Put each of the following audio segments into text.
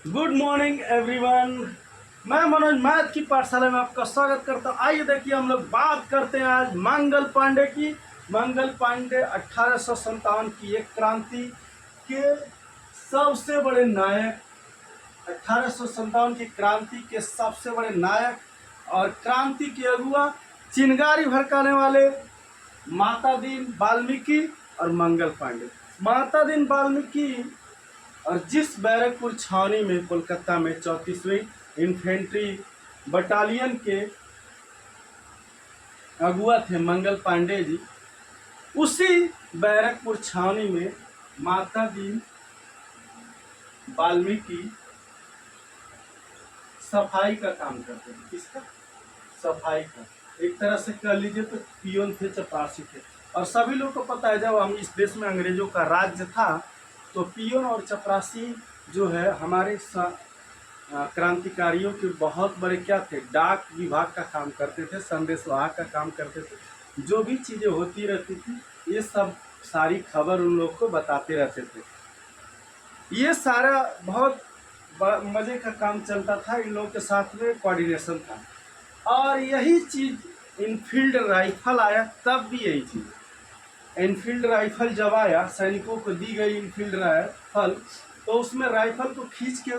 Good morning everyone. मैं Manoj math की पाठशाला में आपका स्वागत करता हूँ। आइए देखिए, हम लोग बात करते हैं आज मंगल पांडे की। मंगल पांडे 1857 की एक क्रांति के सबसे बड़े नायक, 1857 की क्रांति के सबसे बड़े नायक और क्रांति के अगुआ, चिंगारी भड़काने वाले माता दीन वाल्मीकि और मंगल पांडे। माता दीन वाल्मीकि और जिस बैरकपुर छावनी में कोलकाता में 34वीं इन्फेंट्री बटालियन के अगुआ थे मंगल पांडे जी, उसी बैरकपुर छावनी में माता दीन वाल्मीकि सफाई का काम करते थे। किसका? सफाई का। एक तरह से कह लीजिए तो पियोन थे, चपरासी थे। और सभी लोग को पता है, जब हम इस देश में अंग्रेजों का राज्य था तो पियोन और चपरासी जो है हमारे क्रांतिकारियों के बहुत बड़े क्या थे, डाक विभाग का काम करते थे, संदेशवाहक का काम करते थे। जो भी चीज़ें होती रहती थी ये सब सारी खबर उन लोग को बताते रहते थे। ये सारा बहुत मज़े का काम चलता था। इन लोगों के साथ में कोऑर्डिनेशन था। और यही चीज़ इनफील्ड राइफल आया, तब भी यही चीज़। इनफील्ड राइफल जब आया, सैनिकों को दी गई इनफील्ड राइफल, तो उसमें राइफल को खींच के,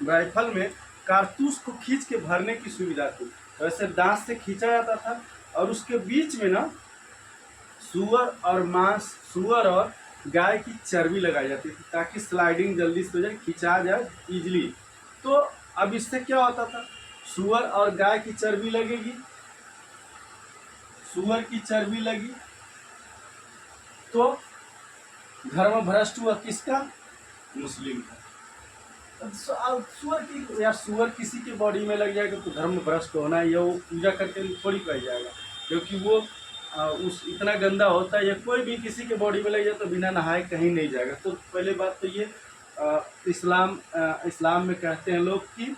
राइफल में कारतूस को खींच के भरने की सुविधा थी। वैसे दांत से खींचा जाता था और उसके बीच में ना सुअर और गाय की चर्बी लगाई जाती थी ताकि स्लाइडिंग जल्दी से हो जाए, खींचा जाए इजली। तो अब इससे क्या होता था, सुअर और गाय की चर्बी लगेगी, सुअर की चर्बी लगी तो धर्म भ्रष्ट हुआ। किसका? मुस्लिम का। सुअर की या सुअर किसी के बॉडी में लग जाएगा तो धर्म भ्रष्ट होना है, या वो पूजा करके थोड़ी पाई जाएगा, क्योंकि वो उस इतना गंदा होता है। या कोई भी किसी के बॉडी में लग जाए तो बिना नहाए कहीं नहीं जाएगा। तो पहले बात तो ये, इस्लाम में कहते हैं लोग कि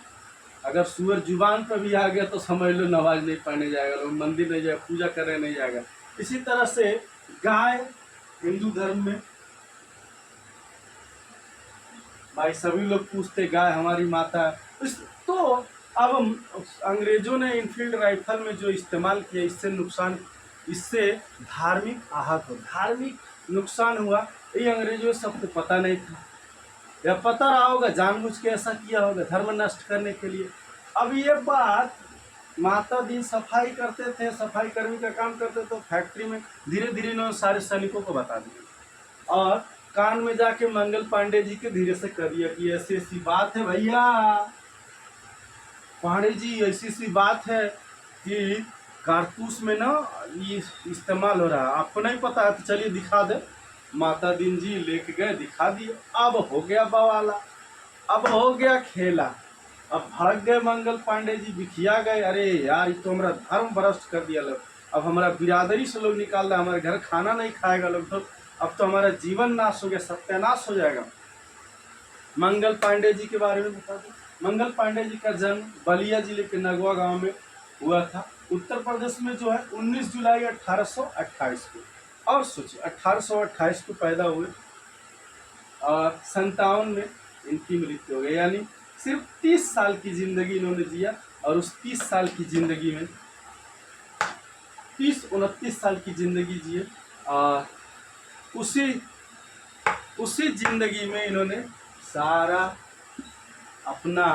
अगर सुअर जुबान पर भी आ गया तो समझ लो नमाज नहीं पढ़ने जाएगा, लोग मंदिर नहीं जाएगा, पूजा करने नहीं जाएगा। इसी तरह से गाय हिंदू धर्म में, भाई सभी लोग पूछते गाय हमारी माता है। तो अब अंग्रेजों ने इनफील्ड राइफल में जो इस्तेमाल किया, इससे धार्मिक आहत हो, धार्मिक नुकसान हुआ। ये अंग्रेजों सबको पता नहीं था, या पता रहा होगा जानबूझ के ऐसा किया होगा धर्म नष्ट करने के लिए। अब ये बात माता दी सफाई करते थे, सफाई कर्मी का काम करते तो फैक्ट्री में धीरे धीरे इन्होंने सारे सैनिकों को बता दिया और कान में जाके मंगल पांडे जी के धीरे से कर दिया कि ऐसी ऐसी बात है भैया, पांडे जी ऐसी ऐसी बात है कि कारतूस में ना ये इस्तेमाल हो रहा है, आपको नहीं पता है तो चलिए दिखा दे। माता दीन जी लेके गए, दिखा दिए। अब हो गया बवाला, अब हो गया खेला। अब भड़क गए मंगल पांडे जी, बिखिया गए। अरे यार, ये तो हमारा धर्म भ्रष्ट कर दिया लोग, अब हमारा बिरादरी से लोग निकाल रहा है, हमारे घर खाना नहीं खाएगा लोग, तो अब तो हमारा जीवन नाश हो गया, सत्यानाश हो जाएगा। मंगल पांडे जी के बारे में बता दो। मंगल पांडे जी का जन्म बलिया जिले के नगवा गांव में हुआ था, उत्तर प्रदेश में, जो है 19 जुलाई 1828 को। और सोचिए 1828 को पैदा हुए और 57 में इनकी मृत्यु हो गई। यानी सिर्फ 30 साल की जिंदगी इन्होंने जिया। और उस 30 साल की जिंदगी में 30-29 साल की जिंदगी जिए और उसी जिंदगी में इन्होंने सारा अपना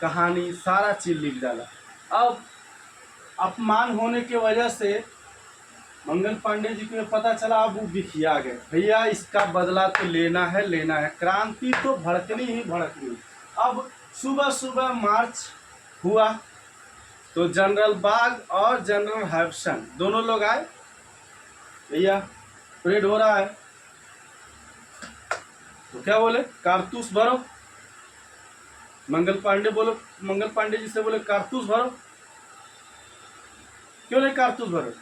कहानी, सारा चीज लिख डाला। अब अपमान होने की वजह से मंगल पांडे जी को पता चला, अब वो बिखिया गए, भैया इसका बदला तो लेना है, लेना है, क्रांति तो भड़कनी ही भड़कनी। अब सुबह सुबह मार्च हुआ तो जनरल बाग और जनरल हैवसन दोनों लोग आए, भैया परेड हो रहा है, तो क्या बोले, कारतूस भरो। मंगल पांडे जी से बोले कारतूस भरो। क्यों नहीं कारतूस भरो?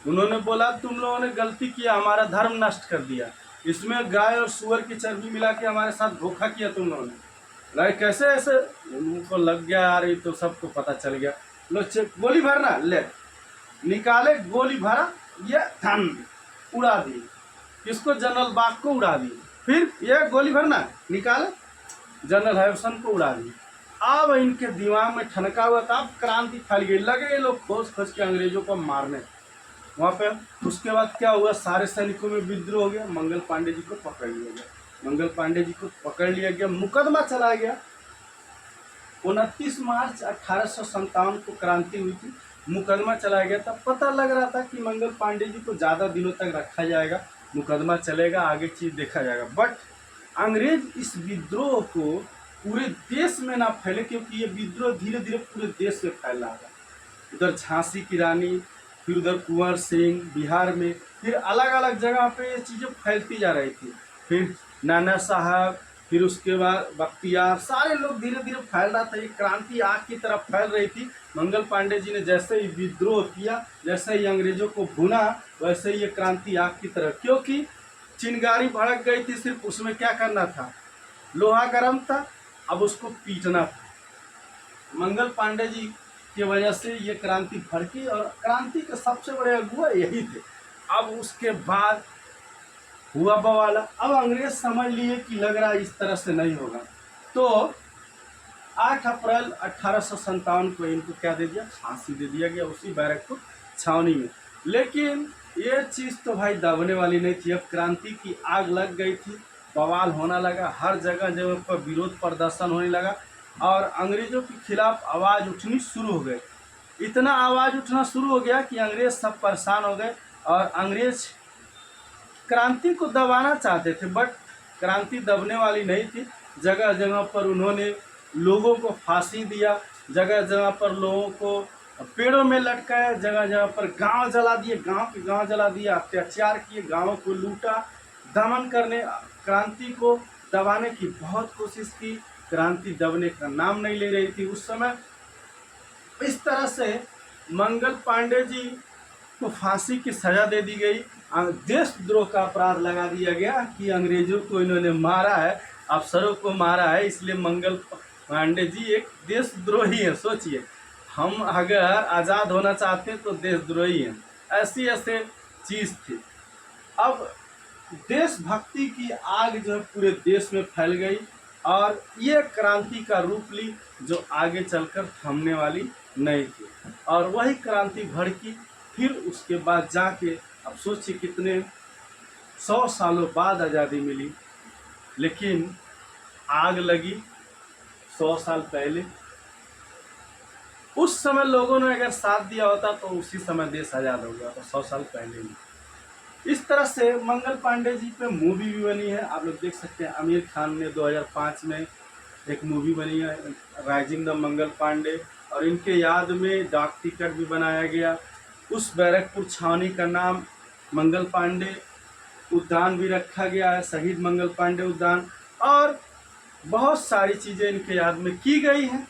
उन्होंने बोला तुम लोगों ने गलती किया, हमारा धर्म नष्ट कर दिया, इसमें गाय और सुअर की चर्बी मिला के हमारे साथ धोखा किया तुम लोगों ने। लाइक कैसे ऐसे? उनको लग गया यार, ये तो सबको पता चल गया। लो गोली भरना, ले निकाले, गोली भरा, ये धन उड़ा दी, इसको जनरल बाग को उड़ा दी। फिर ये गोली भरना, निकाले, जनरल हैवसन को उड़ा दिया। अब इनके दिमाग में ठनका हुआ था, अब क्रांति फैल गई, लगे ये लोग खोज खोज के अंग्रेजों को मारने वहाँ पे। उसके बाद क्या हुआ, सारे सैनिकों में विद्रोह हो गया, मंगल पांडे जी को पकड़ लिया गया। मंगल पांडे जी को पकड़ लिया गया, मुकदमा चला गया। 29 मार्च 1857 को क्रांति हुई थी, मुकदमा चला गया था। पता लग रहा था कि मंगल पांडे जी को ज़्यादा दिनों तक रखा जाएगा, मुकदमा चलेगा, आगे चीज़ देखा जाएगा। बट अंग्रेज इस विद्रोह को पूरे देश में ना फैले, क्योंकि ये विद्रोह धीरे धीरे पूरे देश में फैल रहा था। उधर झांसी की रानी, फिर उधर कुंवर सिंह, बिहार में, फिर अलग अलग जगह पे ये चीज़ें फैलती जा रही थी। फिर नाना साहब, फिर उसके बाद बख्तियार, सारे लोग धीरे धीरे फैल रहा था। ये क्रांति आग की तरफ फैल रही थी। मंगल पांडे जी ने जैसे ही विद्रोह किया, जैसे ही अंग्रेजों को भुना, वैसे ही ये क्रांति आग की तरफ, क्योंकि चिंगारी भड़क गई थी, सिर्फ उसमें क्या करना था, लोहा गर्म था, अब उसको पीटना था। मंगल पांडे जी की वजह से ये क्रांति भड़की और क्रांति के सबसे बड़े अगुआ यही थे। अब उसके बाद हुआ बवाला। अब अंग्रेज समझ लिए कि लग रहा है इस तरह से नहीं होगा, तो 8 अप्रैल 1857 को इनको क्या दे दिया, फांसी दे दिया गया उसी बैरकपुर छावनी में। लेकिन ये चीज़ तो भाई दबने वाली नहीं थी। अब क्रांति की आग लग गई थी, बवाल होना लगा, हर जगह जगह पर विरोध प्रदर्शन होने लगा और अंग्रेजों के खिलाफ आवाज़ उठनी शुरू हो गई। इतना आवाज़ उठना शुरू हो गया कि अंग्रेज सब परेशान हो गए और अंग्रेज क्रांति को दबाना चाहते थे, बट क्रांति दबने वाली नहीं थी। जगह जगह पर उन्होंने लोगों को फांसी दिया, जगह जगह पर लोगों को पेड़ों में लटकाया, जगह जगह पर गांव जला दिए, गांव के गांव जला दिया, अत्याचार किए, गांवों को लूटा, दमन करने, क्रांति को दबाने की बहुत कोशिश की। क्रांति दबने का नाम नहीं ले रही थी उस समय। इस तरह से मंगल पांडे जी को फांसी की सजा दे दी गई, देशद्रोह का अपराध लगा दिया गया कि अंग्रेजों को इन्होंने मारा है, अफसरों को मारा है, इसलिए मंगल पांडे जी एक देशद्रोही है। सोचिए, हम अगर आज़ाद होना चाहते तो देशद्रोही हैं, ऐसी ऐसे चीज़ थी। अब देशभक्ति की आग जो है पूरे देश में फैल गई और ये क्रांति का रूप ली जो आगे चलकर थमने वाली नहीं थी, और वही क्रांति भड़की। फिर उसके बाद जाके अब सोचिए कितने 100 सालों बाद आज़ादी मिली, लेकिन आग लगी 100 साल पहले। उस समय लोगों ने अगर साथ दिया होता तो उसी समय देश आज़ाद हो गया था, 100 साल पहले ही। इस तरह से मंगल पांडे जी पे मूवी भी बनी है, आप लोग देख सकते हैं। आमिर खान ने 2005 में एक मूवी बनी है, राइजिंग द मंगल पांडे, और इनके याद में डाक टिकट भी बनाया गया। उस बैरकपुर छावनी का नाम मंगल पांडे उद्यान भी रखा गया है, शहीद मंगल पांडे उद्यान, और बहुत सारी चीज़ें इनके याद में की गई हैं।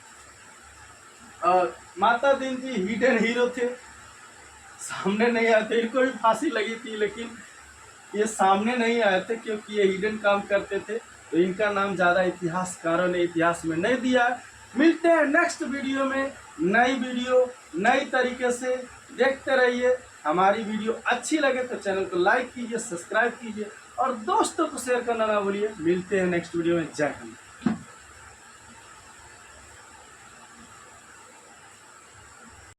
और माता दीन जी हिडन हीरो थे, सामने नहीं आए थे। इनको भी फांसी लगी थी, लेकिन ये सामने नहीं आए थे क्योंकि ये हिडन काम करते थे, तो इनका नाम ज़्यादा इतिहासकारों ने इतिहास में नहीं दिया। मिलते हैं नेक्स्ट वीडियो में, नई वीडियो नई तरीके से। देखते रहिए। हमारी वीडियो अच्छी लगे तो चैनल को लाइक कीजिए, सब्सक्राइब कीजिए और दोस्तों को शेयर करना ना भूलिए। मिलते हैं नेक्स्ट वीडियो में। जय हिंद।